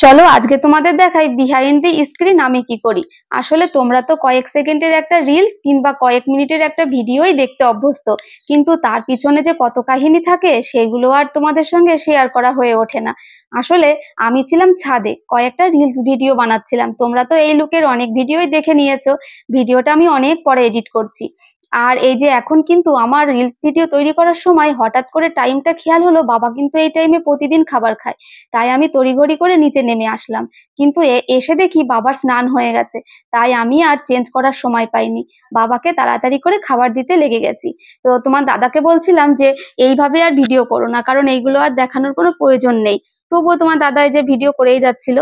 চলো আজকে তোমাদের দেখাই বিহাইন্ড দি স্ক্রিন আমি কি করি। আসলে তোমরা তো কয়েক সেকেন্ডের একটা রিলস কিংবা কয়েক মিনিটের একটা ভিডিওই দেখতে অভ্যস্ত, কিন্তু তার পিছনে যে কত কাহিনী থাকে সেগুলো আর তোমাদের সঙ্গে শেয়ার করা হয়ে ওঠে না। আসলে আমি ছিলাম ছাদে কয়েকটা রিলস ভিডিও বানাচ্ছিলাম, তোমরা তো এই লুকের অনেক ভিডিওই দেখে নিয়েছো। ভিডিওটা আমি অনেক পরে এডিট করছি। আর এই যে এখন কিন্তু আমার রিলস ভিডিও তৈরি করার সময় হঠাৎ করে টাইমটা খেয়াল হলো, বাবা কিন্তু এই টাইমে প্রতিদিন খাবার খায়। তাই আমি তড়িঘড়ি করে নিচে নেমে আসলাম, কিন্তু এসে দেখি বাবার স্নান হয়ে গেছে। তাই আমি আর চেঞ্জ করার সময় পাইনি, বাবাকে তাড়াতাড়ি করে খাবার দিতে লেগে গেছি। তো তোমার দাদাকে বলছিলাম যে এইভাবে আর ভিডিও করো না, কারণ এইগুলো আর দেখানোর কোনো প্রয়োজন নেই। তবুও তোমার দাদা এই যে ভিডিও করেই যাচ্ছিল।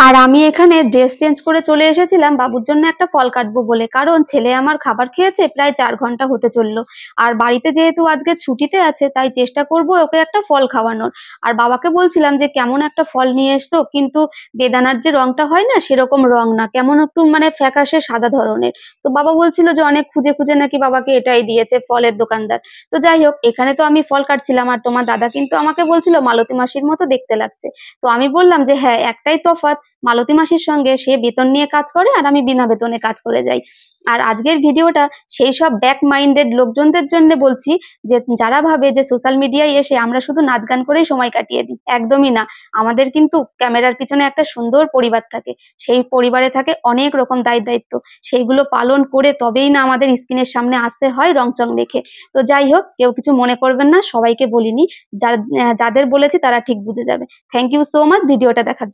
আর আমি এখানে ড্রেস চেঞ্জ করে চলে এসেছিলাম বাবুর জন্য একটা ফল কাটবো বলে, কারণ ছেলে আমার খাবার খেয়েছে প্রায় 4 ঘন্টা হতে চললো। আর বাড়িতে যেহেতু আজকে ছুটিতে আছে তাই চেষ্টা করব ওকে একটা ফল খাওয়ানোর। আর বাবাকে বলছিলাম যে কেমন একটা ফল নিয়ে এসতো, কিন্তু বেদানার যে রংটা হয় না সেরকম রং না, কেমন একটু মানে ফ্যাকাশে সাদা ধরনের। তো বাবা বলছিল যে অনেক খুঁজে খুঁজে নাকি বাবাকে এটাই দিয়েছে ফলের দোকানদার। তো যাই হোক, এখানে তো আমি ফল কাটছিলাম আর তোমার দাদা কিন্তু আমাকে বলছিল মালতী মাসির মতো দেখতে লাগছে। তো আমি বললাম যে হ্যাঁ, একটাই তফাৎ, মালতী মাসির সঙ্গে সে বেতন নিয়ে কাজ করে আর আমি বিনা বেতনে কাজ করে যাই। আর আজকের ভিডিওটা সেই সব ব্যাক মাইন্ডেড লোকজনদের জন্য বলছি, যে যারা ভাবে যে সোশ্যাল মিডিয়ায় এসে আমরা শুধু নাচ গান করেই সময় কাটিয়ে দিই। একদমই না, আমাদের কিন্তু ক্যামেরার পিছনে একটা সুন্দর পরিবার থাকে। সেই পরিবারে থাকে অনেক রকম দায়িত্ব, সেইগুলো পালন করে তবেই না আমাদের স্ক্রিনের সামনে আসতে হয় রংচং দেখে। তো যাই হোক, কেউ কিছু মনে করবেন না, সবাইকে বলিনি, যাদের বলেছি তারা ঠিক বুঝে যাবে। থ্যাংক ইউ সো মাচ ভিডিওটা দেখার জন্য।